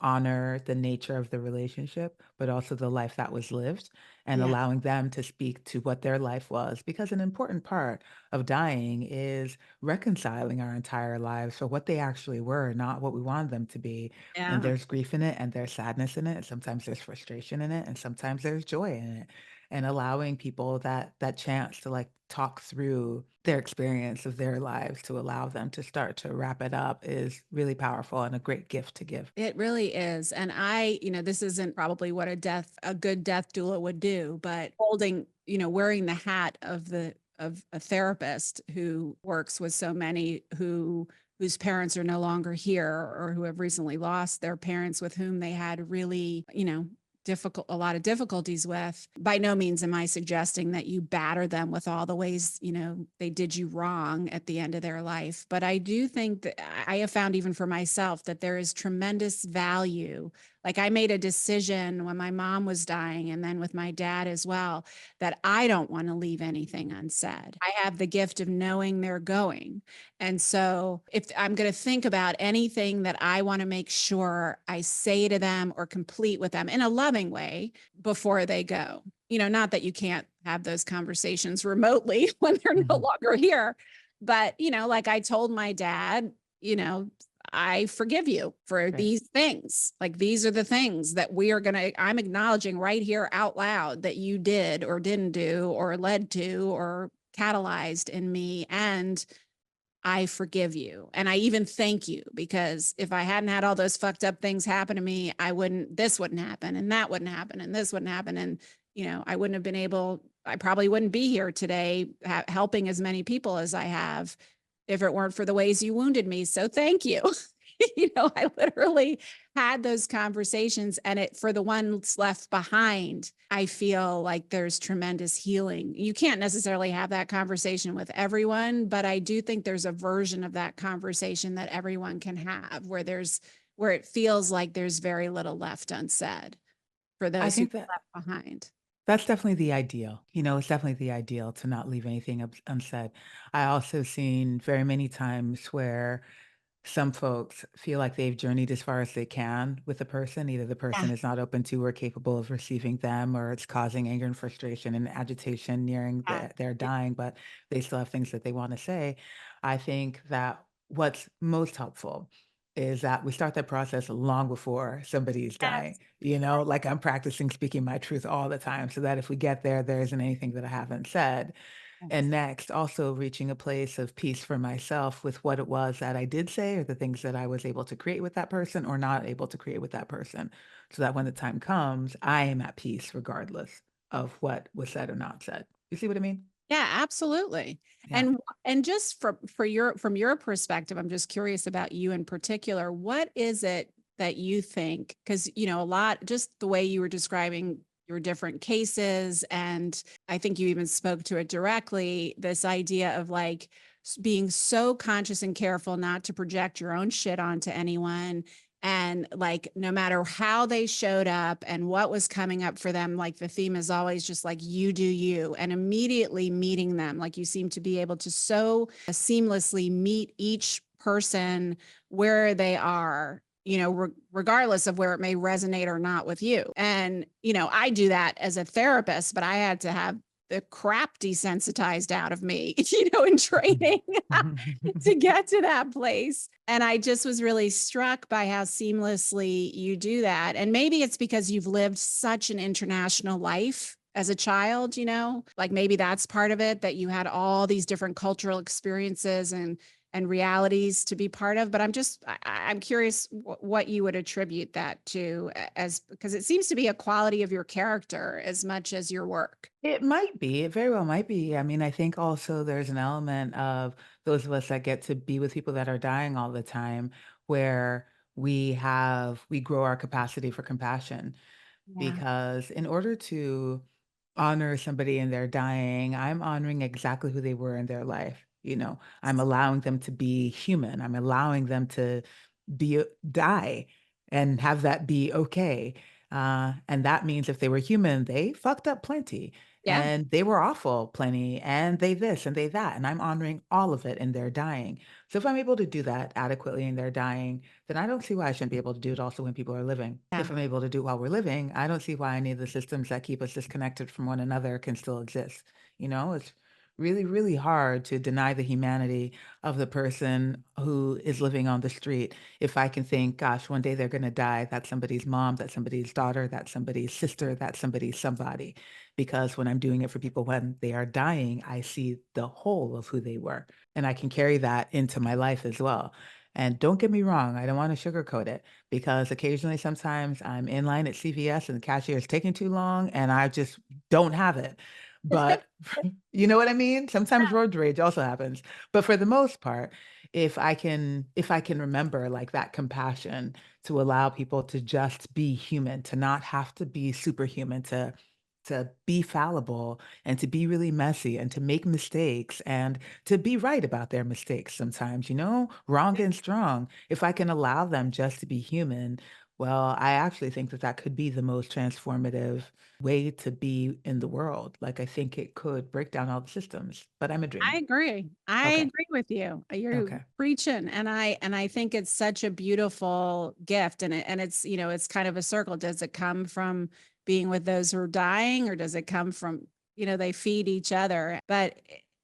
honor the nature of the relationship, but also the life that was lived and Yeah. allowing them to speak to what their life was. Because an important part of dying is reconciling our entire lives for what they actually were, not what we wanted them to be. And Yeah. there's grief in it and there's sadness in it. And sometimes there's frustration in it and sometimes there's joy in it, and allowing people that chance to like talk through their experience of their lives to allow them to start to wrap it up is really powerful and a great gift to give. It really is. And this isn't probably what a good death doula would do, but holding, wearing the hat of a therapist who works with so many whose parents are no longer here or who have recently lost their parents with whom they had really, a lot of difficulties with. By no means am I suggesting that you batter them with all the ways, they did you wrong at the end of their life. But I do think that I have found, even for myself, that there is tremendous value. Like, I made a decision when my mom was dying and then with my dad as well, that I don't want to leave anything unsaid. I have the gift of knowing they're going. And so if I'm going to think about anything that I want to make sure I say to them or complete with them in a loving way before they go, not that you can't have those conversations remotely when they're no Mhm. longer here. But, like I told my dad, you know, I forgive you for Right. these things. Like, these are the things that I'm acknowledging right here out loud that you did or didn't do or led to or catalyzed in me. And I forgive you. And I even thank you, because if I hadn't had all those fucked up things happen to me, this wouldn't happen and that wouldn't happen and this wouldn't happen. And, I wouldn't have been I probably wouldn't be here today helping as many people as I have if it weren't for the ways you wounded me. So thank you. I literally had those conversations, and for the ones left behind, I feel like there's tremendous healing. You can't necessarily have that conversation with everyone, but I do think there's a version of that conversation that everyone can have where it feels like there's very little left unsaid for I those who think that left behind. that's definitely the ideal. It's definitely the ideal to not leave anything unsaid. I also seen very many times where some folks feel like they've journeyed as far as they can with a person. Either the Yeah. person is not open to or capable of receiving them, or it's causing anger and frustration and agitation nearing Yeah. their dying, but they still have things that they want to say. I think that what's most helpful is that we start that process long before somebody is dying. Yes. Like I'm practicing speaking my truth all the time so that if we get there isn't anything that I haven't said. And Yes. next, also reaching a place of peace for myself with what it was that I did say or the things that I was able to create with that person or not able to create with that person. So that when the time comes, I am at peace regardless of what was said or not said. You see what I mean? Yeah, absolutely. Yeah. And just from your perspective, I'm just curious about you in particular. What is it that you think? Because a lot, just the way you were describing your different cases, and I think you even spoke to it directly. This idea of like being so conscious and careful not to project your own shit onto anyone, and like, no matter how they showed up and what was coming up for them, like the theme is always just like, you do you, and immediately meeting them. Like, you seem to be able to so seamlessly meet each person where they are, regardless of where it may resonate or not with you. And, I do that as a therapist, but I had to have the crap desensitized out of me, in training to get to that place. And I just was really struck by how seamlessly you do that. And maybe it's because you've lived such an international life as a child, like maybe that's part of it, that you had all these different cultural experiences and realities to be part of. But I'm curious what you would attribute that to, as because it seems to be a quality of your character as much as your work. It might be. It very well might be. I mean, I think also there's an element of those of us that get to be with people that are dying all the time. where we grow our capacity for compassion. Yeah. Because in order to honor somebody in their dying, I'm honoring exactly who they were in their life. I'm allowing them to be human. I'm allowing them to die and have that be okay. And that means if they were human, they fucked up plenty Yeah. and they were awful plenty and they this and they that. And I'm honoring all of it in their dying. So if I'm able to do that adequately in their dying, then I don't see why I shouldn't be able to do it also when people are living. Yeah. If I'm able to do it while we're living, I don't see why any of the systems that keep us disconnected from one another can still exist. It's really, really hard to deny the humanity of the person who is living on the street. If I can think, gosh, one day they're going to die, that's somebody's mom, that's somebody's daughter, that's somebody's sister, that's somebody's somebody. Because when I'm doing it for people when they are dying, I see the whole of who they were. And I can carry that into my life as well. And don't get me wrong, I don't want to sugarcoat it because occasionally, sometimes I'm in line at CVS and the cashier is taking too long and I just don't have it. But you know what I mean? Sometimes road rage also happens. But for the most part, if I can remember like that compassion to allow people to just be human, to not have to be superhuman, to be fallible and to be really messy and to make mistakes and to be right about their mistakes sometimes, wrong and strong. If I can allow them just to be human, well, I actually think that that could be the most transformative way to be in the world. Like, I think it could break down all the systems, but I'm a I dreamer. agree. I Okay. agree with you. You're Okay. preaching, and I think it's such a beautiful gift, and it's it's kind of a circle. Does it come from being with those who are dying, or does it come from they feed each other? But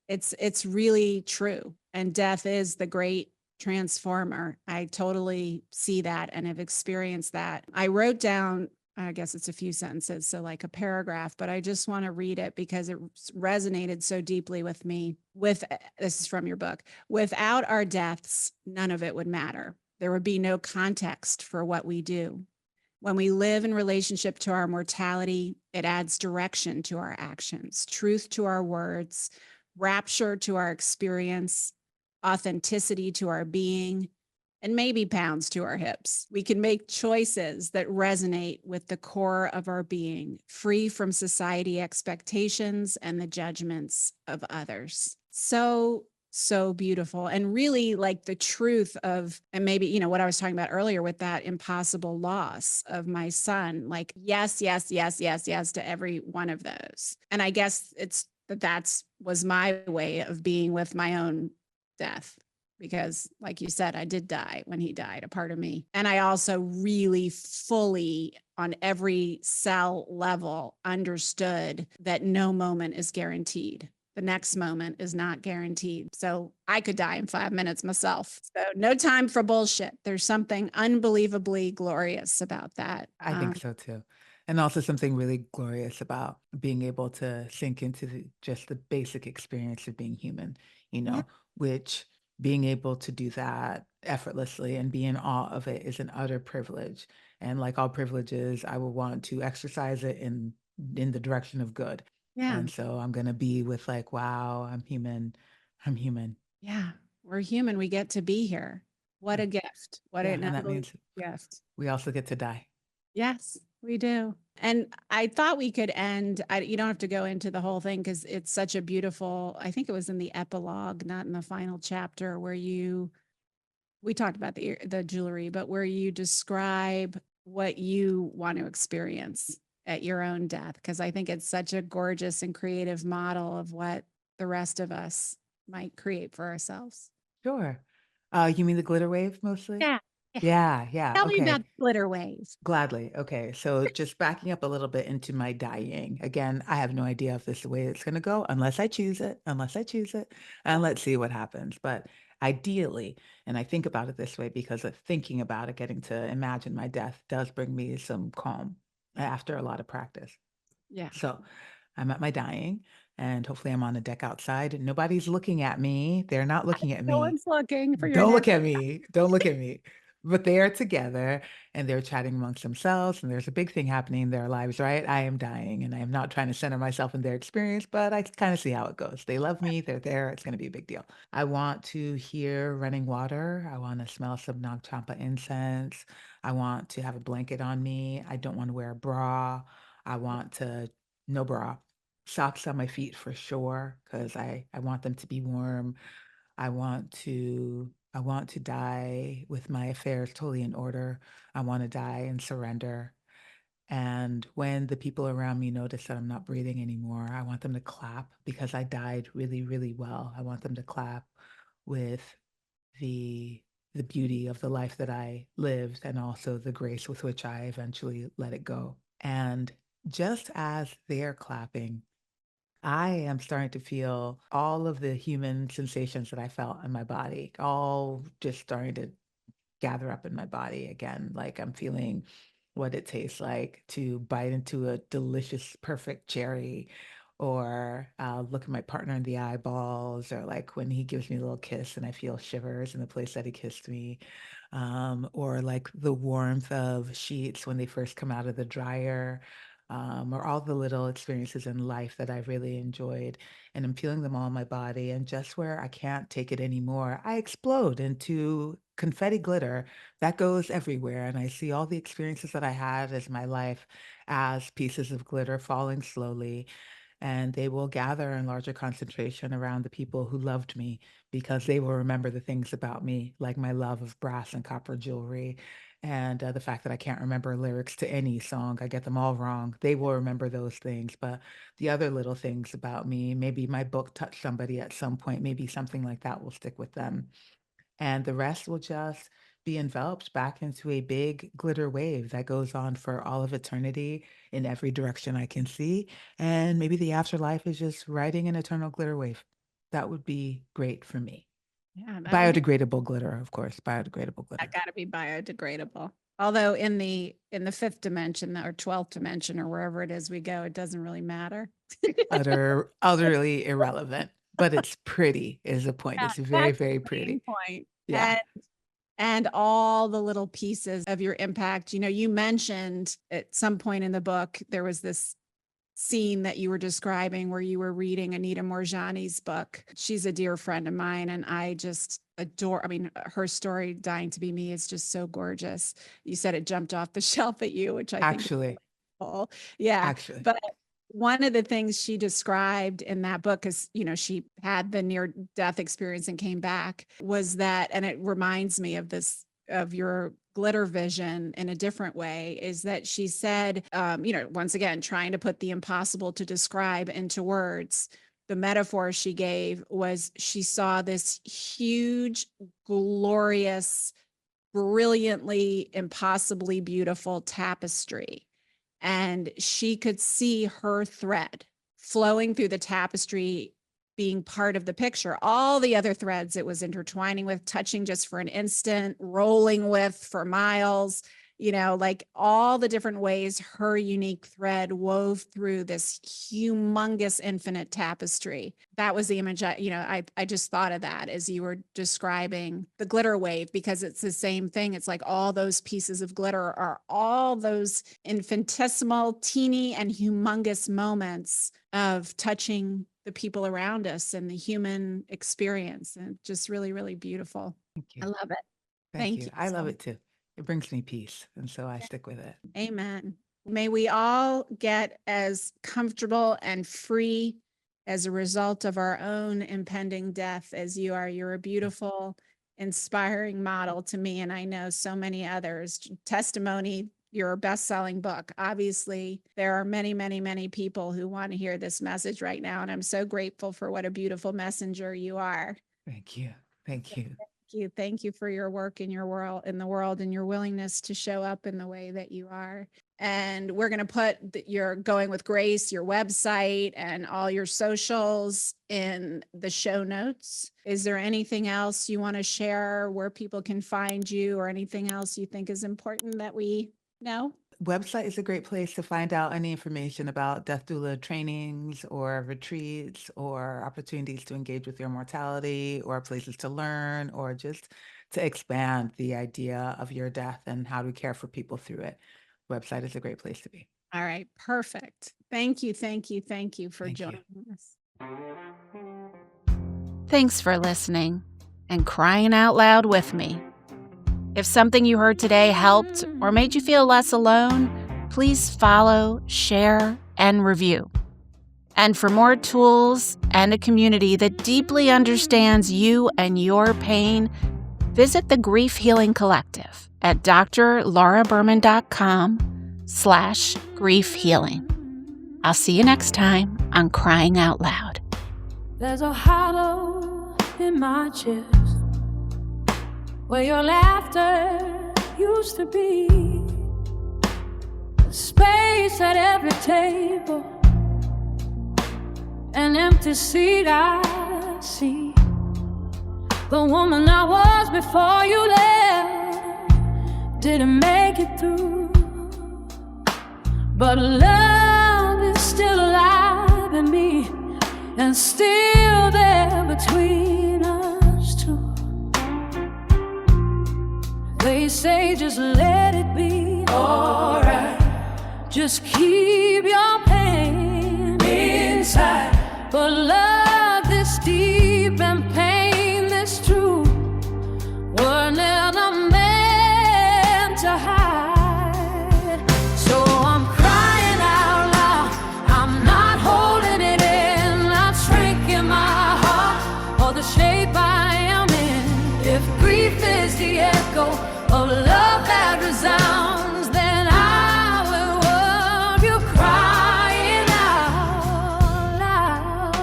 it's really true, and death is the great transformer. I totally see that and have experienced that. I wrote down, I guess it's a few sentences, so like a paragraph, but I just want to read it because it resonated so deeply with me. This is from your book. Without our deaths, none of it would matter. There would be no context for what we do. When we live in relationship to our mortality, it adds direction to our actions, truth to our words, rapture to our experience, authenticity to our being, and maybe pounds to our hips. We can make choices that resonate with the core of our being, free from society expectations and the judgments of others. So beautiful. And really like the truth of, and maybe, what I was talking about earlier with that impossible loss of my son, like, yes, yes, yes, yes, yes to every one of those. And I guess that's was my way of being with my own death, because like you said, I did die when he died, a part of me. And I also really fully on every cell level understood that no moment is guaranteed. The next moment is not guaranteed. So I could die in 5 minutes myself. So no time for bullshit. There's something unbelievably glorious about that. I think so too. And also something really glorious about being able to sink into just the basic experience of being human, Yeah. which being able to do that effortlessly and be in awe of it is an utter privilege. And like all privileges, I will want to exercise it in the direction of good. Yeah. And so I'm gonna be with like, wow, I'm human. I'm human. Yeah. We're human. We get to be here. What Yeah. a gift. What Yeah. an And that unbelievable means gift. we also get to die. Yes, we do. And I thought we could end, you don't have to go into the whole thing because it's such a beautiful, I think it was in the epilogue, not in the final chapter, where we talked about the jewelry, but where you describe what you want to experience at your own death. Because I think it's such a gorgeous and creative model of what the rest of us might create for ourselves. Sure. You mean the glitter wave mostly? Yeah. Yeah. Yeah, yeah. Tell me about Okay. the glitter wave. Gladly. Okay. So just backing up a little bit into my dying. Again, I have no idea if this is the way it's going to go unless I choose it, unless I choose it, and let's see what happens. But ideally, and I think about it this way because of thinking about it, getting to imagine my death does bring me some calm after a lot of practice. Yeah. So I'm at my dying and hopefully I'm on a deck outside and nobody's looking at me. They're not looking at No me. one's looking for your Don't next. look at me. Don't look at me. but they are together and they're chatting amongst themselves, and there's a big thing happening in their lives, right? I am dying, and I am not trying to center myself in their experience, but I kind of see how it goes. They love me, they're there, it's going to be a big deal. I want to hear running water. I want to smell some Nag Champa incense. I want to have a blanket on me. I don't want to wear a bra. I want to, no bra. Socks on my feet for sure, because I want them to be warm. I want to die with my affairs totally in order. I want to die and surrender. And when the people around me notice that I'm not breathing anymore, I want them to clap because I died really, really well. I want them to clap with the the beauty of the life that I lived and also the grace with which I eventually let it go. And just as they're clapping, I am starting to feel all of the human sensations that I felt in my body, all just starting to gather up in my body again. Like I'm feeling what it tastes like to bite into a delicious, perfect cherry, or look at my partner in the eyeballs, or like when he gives me a little kiss and I feel shivers in the place that he kissed me, or like the warmth of sheets when they first come out of the dryer. Or all the little experiences in life that I've really enjoyed. And I'm feeling them all in my body. And just where I can't take it anymore, I explode into confetti glitter that goes everywhere. And I see all the experiences that I had as my life as pieces of glitter falling slowly, and they will gather in larger concentration around the people who loved me because they will remember the things about me, like my love of brass and copper jewelry, and the fact that I can't remember lyrics to any song. I get them all wrong. They will remember those things, but the other little things about me, maybe my book touched somebody at some point, maybe something like that will stick with them, and the rest will just be enveloped back into a big glitter wave that goes on for all of eternity in every direction I can see. And maybe the afterlife is just riding an eternal glitter wave. That would be great for me. Yeah, that would be Biodegradable glitter, of course, biodegradable that glitter. gotta be biodegradable. Although in the 5th dimension or 12th dimension or wherever it is we go, it doesn't really matter. Utterly irrelevant, but it's pretty is the point. Yeah, It's very, that's very the main pretty. point. Yeah. And all the little pieces of your impact. You know, you mentioned at some point in the book, there was this scene that you were describing where you were reading Anita Morjani's book. She's a dear friend of mine, and I just adore, I mean, her story, Dying to Be Me, is just so gorgeous. You said it jumped off the shelf at you, which I think is Actually, cool. Yeah. actually. But one of the things she described in that book is, you know, she had the near death experience and came back, was that, and it reminds me of this, of your glitter vision in a different way, is that she said, you know, once again, trying to put the impossible to describe into words. The metaphor she gave was she saw this huge, glorious, brilliantly, impossibly beautiful tapestry, and she could see her thread flowing through the tapestry, being part of the picture. All the other threads it was intertwining with, touching just for an instant, rolling with for miles, you know, like all the different ways her unique thread wove through this humongous infinite tapestry. That was the image I just thought of that as you were describing the glitter wave, because it's the same thing. It's like all those pieces of glitter are all those infinitesimal, teeny, and humongous moments of touching the people around us and the human experience. And just really, really beautiful. Thank I you. love it. Thank Thank you. you I so love much. it too. It brings me peace, and so I stick with it. Amen. May we all get as comfortable and free as a result of our own impending death as you are. You're a beautiful, inspiring model to me, and I know so many others. Testimony, you're a best-selling book. Obviously, there are many, many, many people who want to hear this message right now, and I'm so grateful for what a beautiful messenger you are. Thank you. Thank you. You. Thank you for your work in your world, in the world, and your willingness to show up in the way that you are. And we're going to put your Going with Grace, your website, and all your socials in the show notes. Is there anything else you want to share where people can find you, or anything else you think is important that we know? Website is a great place to find out any information about death doula trainings or retreats or opportunities to engage with your mortality or places to learn or just to expand the idea of your death and how to care for people through it. Website is a great place to be. All right. Perfect. Thank you. Thank you. Thank you for Thank you. joining us. Thanks for listening and crying out loud with me. If something you heard today helped or made you feel less alone, please follow, share, and review. And for more tools and a community that deeply understands you and your pain, visit the Grief Healing Collective at drlauraberman.com/grief healing. I'll see you next time on Crying Out Loud. There's a hollow in my chest where your laughter used to be. Space at every table, an empty seat I see. The woman I was before you left didn't make it through, but love is still alive in me and still there between us two. They say just let it be alright, just keep your pain inside. But love this deep and pain this true were never meant to hide. So I'm crying out loud, I'm not holding it in, I'm shrinking my heart for the shape I am in. If grief is the echo of love that resounds, then I will love you crying out loud.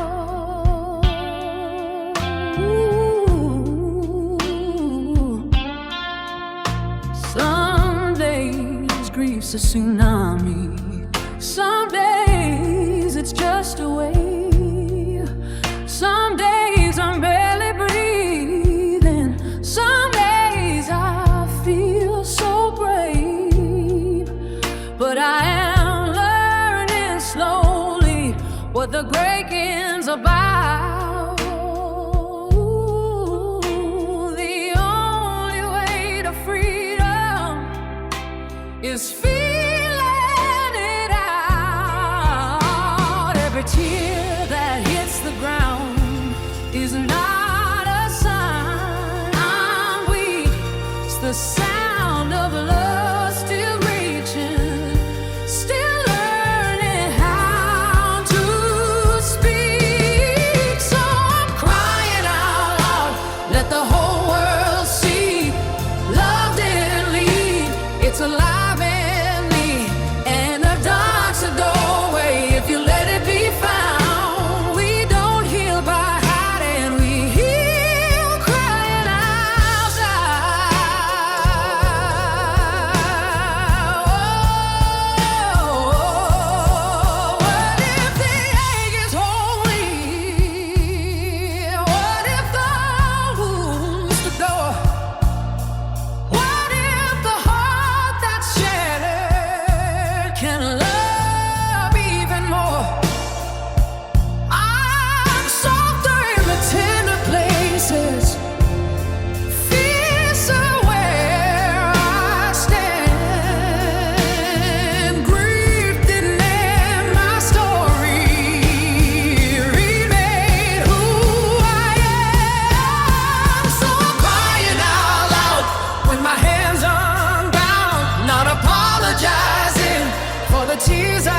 Ooh. Some days grief's a tsunami, some days it's just a wave, some days I'm barely breathing, some days I feel so brave, but I am learning slowly what the breaking's about. The only way to freedom is feeling it out. Every tear that hits the ground is not a sign I'm weak. It's the sound of love still reaching, still learning how to speak. So I'm crying out loud, let the whole world see. Love didn't leave, it's alive in me, and the dark's a doorway if you let it be found. We don't heal by hiding, we heal crying out loud. What if the ache is holy? What if the wound's the door? What if the heart that's shattered can love even more? I'm softer in the tender places, fiercer where I stand. Grief didn't end my story, remade who I am. So I'm crying out loud with my hands unbound, not apologizing for the tears I